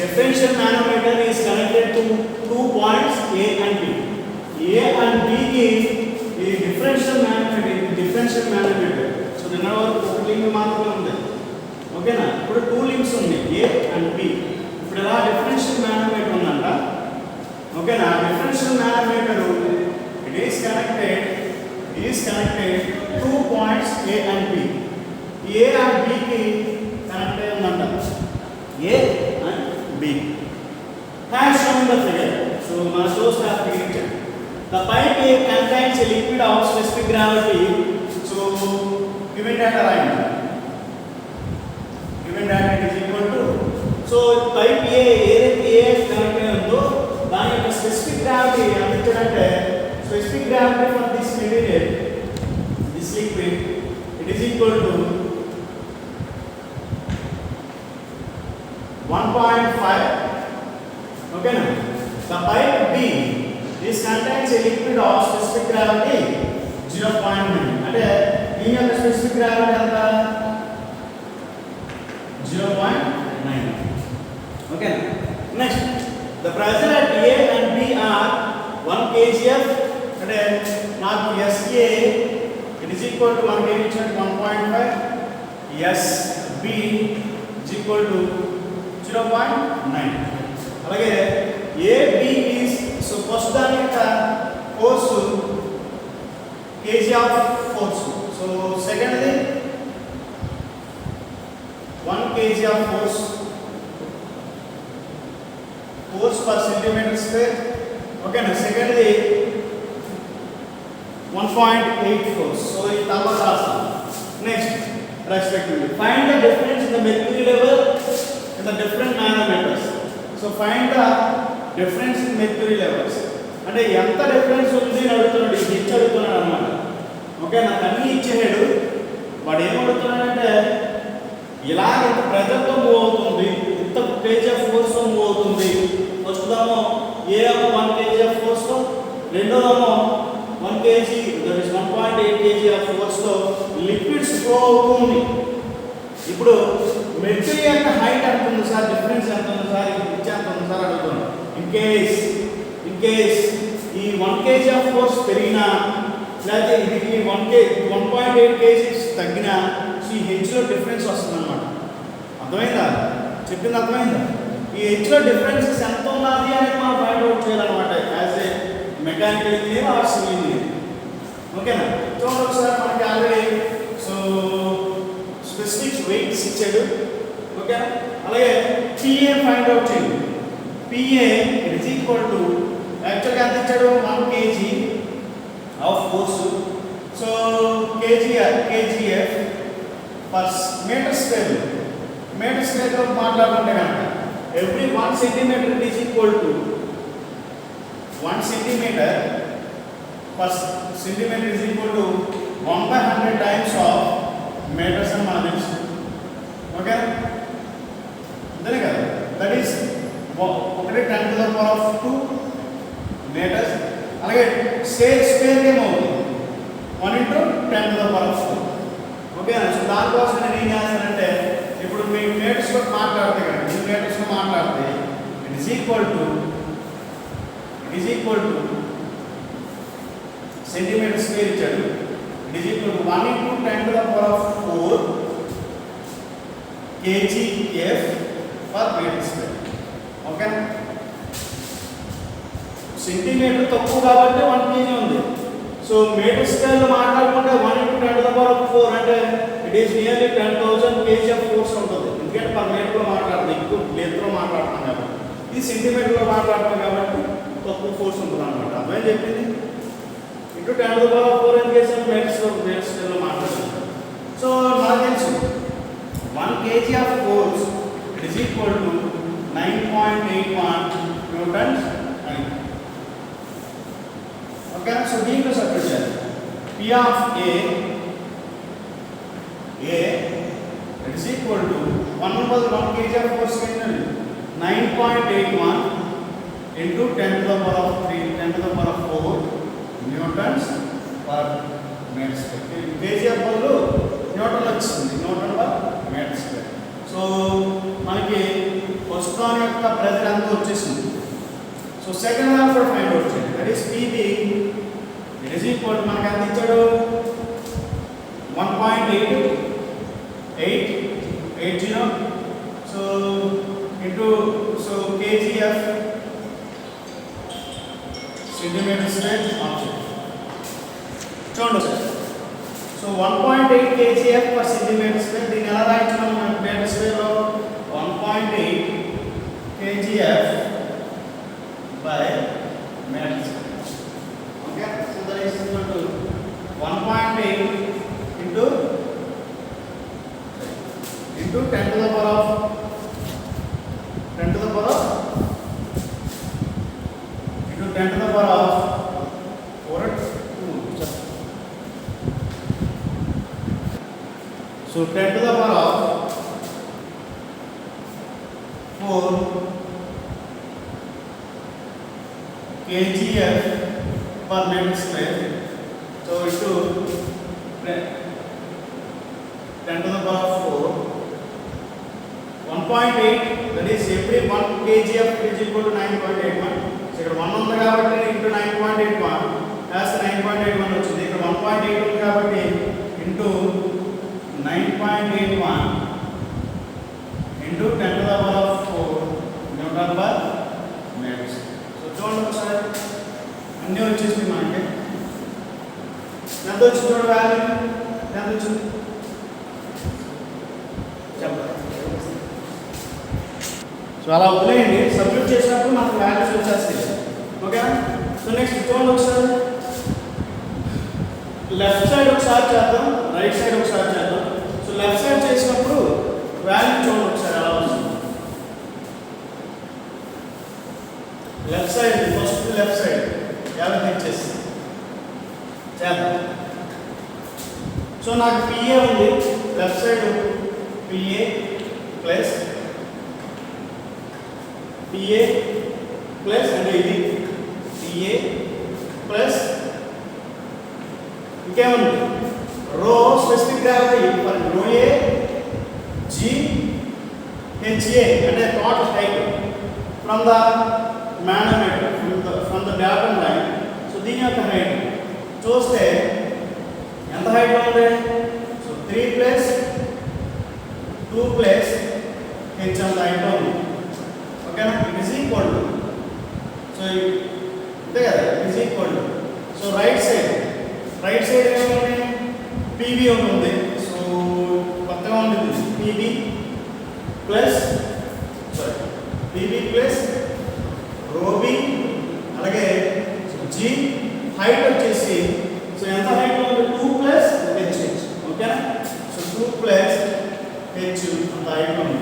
differential manometer is connected to 2 points A and B. A and B is the differential manometer. So then our link మాత్రమే ఉంది. ఓకేనా? ఇప్పుడు 2 links ఉన్నాయి A and B. ఇప్పుడు ఎలా differential manometer ఉందంట. ఓకేనా? differential manometer it is connected 2 points A and B. A and B కి కనెక్ట్ అయి ఉందంట. A and B. As shown in the figure. So మన shows the figure. The pipe A contains a liquid of specific gravity. So given data line. Given data is equal to. So pipe A ఏదైతే A connect అయి ఉందో దాని యొక్క specific gravity అందించాలంటే specific gravity for this material, this liquid, it is equal to 1.5. Okay now, the pipe B this contains a liquid of specific gravity 0.9. అంటే దీని యొక్క specific gravity ఎంత 0.9. Okay. Next, the pressure at A and B are 1 kgf. అంటే నాకు SA it is equal to 1 kg at 1.5. SB is equal to 0.9. అలాగే AB is so first దాని యొక్క force kg of force. So second the 1 kg of force per centimeter square. Okay na, second the 1.8 force. So it తర్వాత రాస్తాం. Next, respectively find the difference in the mercury level in the different manometers. So find the difference in mercury levels. అంటే ఎంత difference ఉంది అని అడుగుతున్నాడు, ఇది ఇచ్చి అడుగుతున్నాడు అన్నమాట. ఓకే, నాకు అన్నీ ఇచ్చేసాడు. వాడు ఏం అడుగుతున్నాడంటే ఇలా ఇంత ప్రెజర్తో మూవ్ అవుతుంది, ఇంత కేజీ ఆఫ్ ఫోర్స్తో మూవ్ అవుతుంది. ఫస్ట్ దామో ఏమో 1 kg ఆఫ్ ఫోర్స్తో, రెండోదేమో 1 kg that is 1.8 kg of ఫోర్స్తో లిక్విడ్స్ ఫ్లో అవుతుంది. ఇప్పుడు మెర్క్యూరీ యొక్క హైట్ ఎంత ఉంది సార్, డిఫరెన్స్ ఎంత ఉంది సార్, పిచ్ ఎంత ఉంది సార్ అడుగుతున్నాను. ఇన్ కేస్ ఈ 1 kg ఆఫ్ ఫోర్స్ పెరిగినా లేకపోతే ఇది 1.8 kg తగ్గినా ఈ హెచ్లో డిఫరెన్స్ వస్తుంది అనమాట. అర్థమైందా? చెప్పింది అర్థమైందా? ఈ హెచ్లో డిఫరెన్సెస్ ఎంత ఉన్నది అనేది మనం ఫైండ్ అవుట్ చేయాలన్నమాట as a mechanical engineer or civil engineer. ఓకేనా? చూడండి ఒకసారి మనకి ఆల్రెడీ సో స్పెసిఫిక్ వెయిట్స్ ఇచ్చాడు. ఓకేనా? అలాగే పిఏ ఫైండ్ అవుట్ చేయండి. PA it is equal to యాక్చువల్గా ఎంత ఇచ్చాడు 1 kg of force. So KGF per metre స్క్వేర్లో మాట్లాడుకుంటే కనుక every 1 centimeter it is equal to 1 centimeter per centimeter is equal to 1/100 times of meters అని మనకు తెలుసు. ఓకే, అంతేనే కదా? That is 1/10⁻². meters. అలాగే స్క్వేర్ ఏమవుతుంది 1/10⁻². ఓకే, సో దానికోసం నేను ఏం చేస్తానంటే ఇప్పుడు మీ మీటర్స్లో మాట్లాడితే కనుక మీ మీటర్స్లో మాట్లాడితే it is equal to centimetre square ఇచ్చాడు. It is equal to 1/10⁴ kgf per meter square. Okay, centimetre తక్కువ కాబట్టి 1 kg ఉంది. సో మీటర్ స్క్వేర్లో మాట్లాడుకుంటే 1/10⁴ అంటే it is nearly 10,000 kg of force ఉంటుంది. ఎందుకంటే పర్ మీటర్లో మాట్లాడుతుంది, ఎక్కువ మీటర్లో మాట్లాడుతున్నాం కాబట్టి. ఇది సెంటీమీటర్లో మాట్లాడుతున్నాం కాబట్టి తక్కువ ఫోర్స్ ఉంటుంది అనమాట. అర్థం చెప్పింది. ఇంటూ 10⁴ అని చేసాం మీటర్ స్క్వేర్లో మాట్లాడుతున్నాం. సో నాకు తెలుసు 1 kg of force it is equal to 9.81 newtons అని. ఓకే, సో దీంట్లో సబ్స్టిట్యూట్ చేయాలి. P of A it is equal to 1 kg of force kinda 9.81 into 10⁻³ newtons per meter square. kg of బదులు newton వచ్చింది, newton per metre square. So మనకి వస్తువు యొక్క pressure ఎంత వచ్చేసింది. సో సెకండ్ హాఫ్ కూడా ఫైండ్ అవుట్ చేయండి. That is PB it is equal to మనకి ఎంత ఇచ్చాడు 1.880 so into so kgf centimetre square object చూడండి sir. So 1.8 kgf per centimeter square దీన్ని ఎలా రాయించాం మనం మీటర్ స్క్వేర్ లో 1.8 kgf by meter square. Okay, so that is equal to 1.8 into 10 to the power of 10 to the power of into 10 to the power of 4 so 10 to the power of 4 kgf per meter square. So into 10 to the power of 4 1.8 that is every 1 kgf is equal to 9.81. So ఇక్కడ 1 ఉంది కాబట్టి into 9.81 as 9.81 వచ్చింది. ఇక్కడ 1.8 ఉంది కాబట్టి into 9.81 into 10 to the power of 4 Newton per meter. So చూడండి ఒకసారి అన్నీ వచ్చేసింది మనకి. ఎంత వచ్చింది చూడండి వాల్యూ ఎంత వచ్చింది చెప్పండి. సో అలా వదిలేయండి, సబ్మిట్ చేసినప్పుడు మనకు వాల్యూస్ వచ్చేస్తాయి. ఓకేనా. సో నెక్స్ట్ చూడండి ఒకసారి లెఫ్ట్ సైడ్ ఒకసారి చేద్దాం, రైట్ సైడ్ ఒకసారి చేద్దాం. సో లెఫ్ట్ సైడ్ చేసినప్పుడు వాల్యూ చూడండి ఒకసారి ఎలా వస్తుంది. Left side first left side ఎలా తెచ్చేసి చేద్దాం. సో నాకు PA ఉంది, లెఫ్ట్ సైడ్ PA ప్లస్ అంటే ఇది PA ప్లస్ ఇంకేముంది రో స్పెసిఫిక్ గ్రావిటీ ఫర్ రో ఏ G HA అంటే total height from the manometer from the datum line. So దీని యొక్క హైట్ చూస్తే ఎంత హైట్ ఉంది. సో 3 ప్లస్ 2 ప్లస్ h అంత హైట్ ఉంది. ఓకేనా. It is equal to so అంతే కదా, it is equal to so right side ఏముంది PB ఉంది. సో కొత్తగా ఉంటుంది PB ప్లస్ ρB అలాగే G హైట్ వచ్చేసి సో ఎంత హైట్ ఉంది 2 ప్లస్ h. ఓకేనా. సో 2 ప్లస్ h అంత హైట్ ఉంది.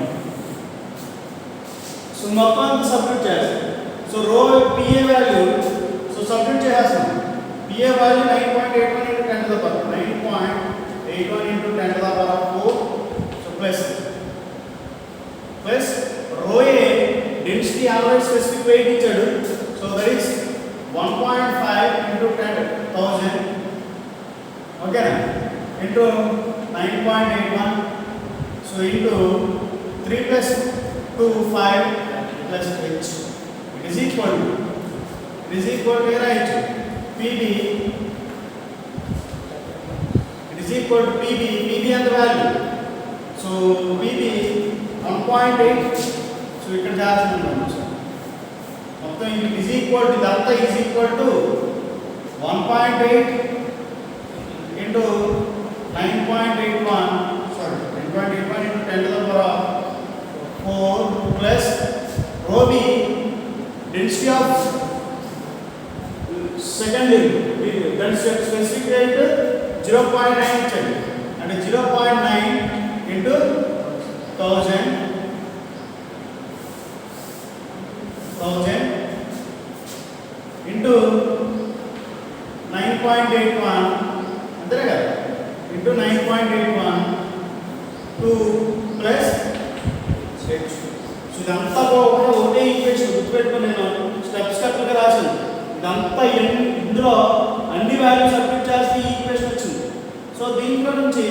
సో మొత్తం అంతా సబ్స్టిట్యూట్ చేస్తాం. సో రో PA వాల్యూ సో సబ్స్టిట్యూట్ చేస్తాం. PA value 9.81 into 10 to the power 9.81 into 10 to the power of 4 so plus rho A density always specific weight ఇచ్చాడు. So that is 1.5 into 10,000 ఓకేనా into 9.81 so into 3 plus 2 5 plus h it is equal to right PB it is equal to PB and the value. So PB 1.8 so ఇక్కడ చేస్తున్నాం మొత్తం it is equal to ఇదంతా is equal to 1.8 into 9.81 into 10 to the power of 4 plus rho B density of secondary that is specific rate 0.9 ఇచ్చాడు అంటే 0.9 into 1000 into 9.81 అంతే కదా into 9.81 2 plus h. So ఇదంతా కూడా ఒకటే ఈక్వేషన్ గుర్తుపెట్టుకుని నేను స్టెప్గా రాశాను. ఇదంతా ఇందులో అన్ని వాల్యూస్ సబ్స్టిట్యూట్ చేస్తే ఈ ఈక్వేషన్ వచ్చింది. సో దీంట్లో నుంచి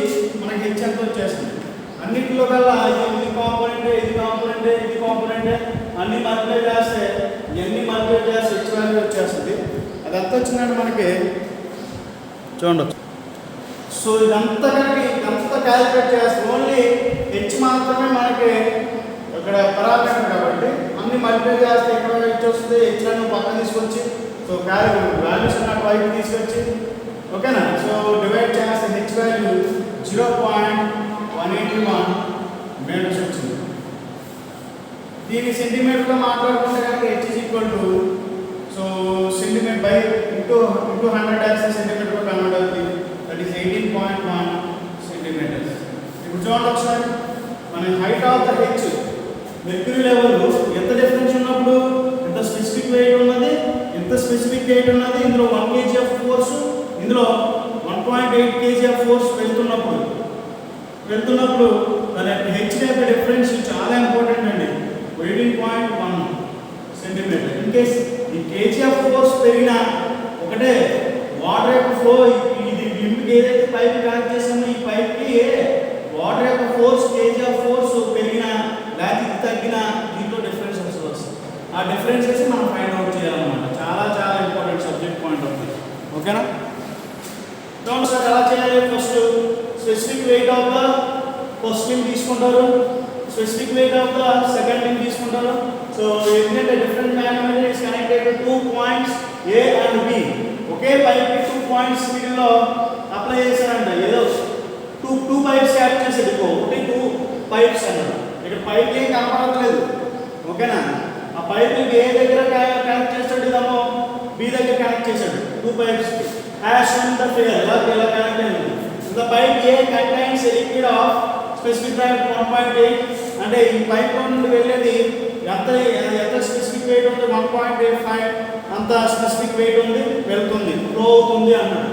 మనకి h ఎంత వచ్చేస్తుంది అన్నిటిలో కల్లా కాంపోనెంట్, ఇది కాంపోనెంట్, ఇది కాంపోనెంట్ అన్ని మల్టిప్లై చేస్తే ఎన్ని మల్టిప్లై చేస్తే హెచ్ వాల్యూ వచ్చేస్తుంది. అది ఎంత వచ్చిందంటే మనకి చూడండి. సో ఇదంతా క్యాలిక్యులేట్ చేస్తే ఓన్లీ హెచ్ మాత్రమే మనకి ఇక్కడ పరామీటర్ కాబట్టి అన్ని మల్టిప్లై చేస్తే ఇక్కడ హెచ్ వస్తుంది. హెచ్లను పక్కన తీసుకొచ్చి సో వాల్యూస్ అన్నట్టు వైపు తీసుకొచ్చి ఓకేనా. సో డివైడ్ చేస్తే హెచ్ వాల్యూ 0.181 మీటర్స్ వచ్చింది. దీన్ని సెంటీమీటర్లో మాట్లాడుకుంటే కనుక H is equal to so centimetre by into 100 access సెంటీమీటర్లో కన్వర్ట్ అవుతుంది. That is 18.1 centimetres. ఇప్పుడు చూడండి ఒకసారి మన height of the H mercury level ఎంత డిఫరెన్స్ ఉన్నప్పుడు ఎంత స్పెసిఫిక్ వెయిట్ ఉన్నది, ఎంత స్పెసిఫిక్ వెయిట్ ఉన్నది, ఇందులో 1 kg ఆఫ్ ఫోర్స్, ఇందులో 1.8 kg ఆఫ్ ఫోర్స్ వెళ్తున్నప్పుడు దాని హెచ్ యొక్క డిఫరెన్స్ చాలా ఇంపార్టెంట్ అండి. 18.1 సెంటీమీటర్. ఇన్ కేస్ ఈ కేజీ ఆఫ్ ఫోర్స్ పెరిగినా ఒకటే వాటర్ యొక్క ఫ్లో, ఇది లింప్కి ఏదైతే పైప్ కనెక్ట్ చేసామో ఈ పైప్కి వాటర్ యొక్క ఫోర్స్ కేజీ ఆఫ్ ఫోర్స్ పెరిగినా లేకపోతే ఇది తగ్గినా దీంట్లో డిఫరెన్స్ వస్తుంది. ఆ డిఫరెన్సెస్ మనం ఫైండ్ అవుట్ చేయాలన్నమాట. చాలా చాలా important subject point of view. ఓకేనా. చూడండి సార్ ఎలా చేయాలి. First specific weight of the first link తీసుకుంటారు, specific weight of the second link తీసుకుంటారు. సో ఎందుకంటే different magnet is connected to 2 points A and B. ఒకే పైప్ కి 2 పాయింట్స్ మిడిల్లో అప్లై చేశారంట. ఏదో టూ పైప్స్ యాడ్ చేసేది, ఒకటి 2 పైప్స్ అన్నాడు. ఇక్కడ పైప్ ఏం కనపడట్లేదు. ఓకేనా. ఆ పైప్ ఏ దగ్గర కనెక్ట్ చేస్తాడు, ఇదేమో బి దగ్గర కనెక్ట్ చేశాడు 2 pipes. As shown the figure ఇలా కనెక్ట్ అయింది. The pipe A contains a liquid of specific weight 1.8. అంటే ఈ పైప్ నుండి వెళ్ళేది ఎంత స్పెసిఫిక్ వెయిట్ ఉంది, 1.85 అంత స్పెసిఫిక్ వెయిట్ ఉంది, వెళ్తుంది, ఫ్లో అవుతుంది అన్నాడు.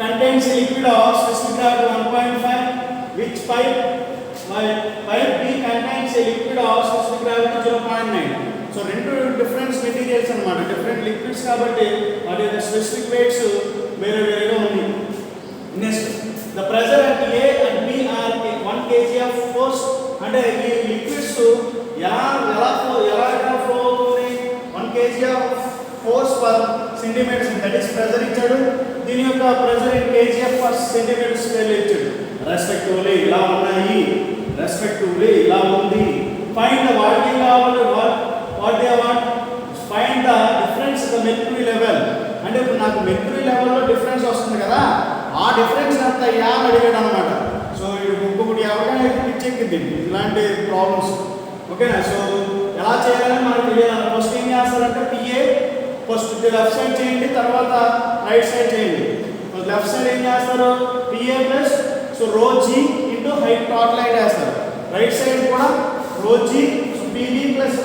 Contains a liquid of specific gravity 1.5 which pipe B contains a liquid of specific gravity 0.9. So రెండు డిఫరెంట్ మెటీరియల్స్ అన్నమాట, డిఫరెంట్ లిక్విడ్స్ కాబట్టి వాటి యొక్క స్పెసిఫిక్ వెయిట్స్ వేరే వేరేగా ఉంది. Next the pressure at A and B are 1 kg of force. అంటే ఈ లిక్విడ్స్ ఎలా ఫ్లో అవుతుంది, 1 kg of force per centimeter, that is pressure ఇచ్చాడు. దీని యొక్క pressure in kg of per centimeter square ఇచ్చాడు. రెస్పెక్టివ్లీ ఇలా ఉన్నాయి, రెస్పెక్టివ్లీ ఇలా ఉంది. Find the what find the difference the mercury level. అంటే ఇప్పుడు నాకు మెర్క్యూరీ లెవెల్లో డిఫరెన్స్ వస్తుంది కదా, ఆ డిఫరెన్స్ ఎంత అని అడిగాడు అనమాట. సో ఇంకొకటి ఎవరికైనా పిచ్చెక్కింది ఇలాంటి ప్రాబ్లమ్స్. ఓకేనా. సో ఎలా చేయాలని మనకు తెలియాలి. ఫస్ట్ ఏం చేస్తారంటే పిఏ ఫస్ట్ లెఫ్ట్ సైడ్ చేయండి, తర్వాత రైట్ సైడ్ చేయండి. లెఫ్ట్ సైడ్ ఏం చేస్తారు, PA plus so rho g into height total height వేస్తారు. రైట్ సైడ్ కూడా rho g PB plus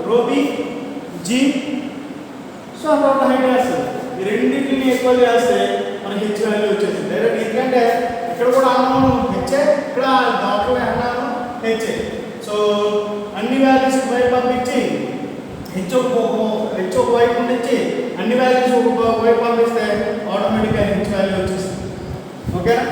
rho B g so total height వేస్తారు. ఈ రెండింటిని ఎక్కువ చేస్తే మనకి హెచ్ వాల్యూ వచ్చేసింది డైరెక్ట్. ఎందుకంటే ఇక్కడ కూడా అన్నాను హెచ్ఏ, ఇక్కడ దాంట్లో అన్నాను హెచ్ఏ. సో అన్ని వాల్యూస్ వైపు పంపించి హెచ్ ఒక వైపు నుంచి అన్ని వాల్యూస్ ఒక వైపు పంపిస్తే ఆటోమేటిక్గా హెచ్ వాల్యూ వచ్చేస్తుంది. ఓకేనా.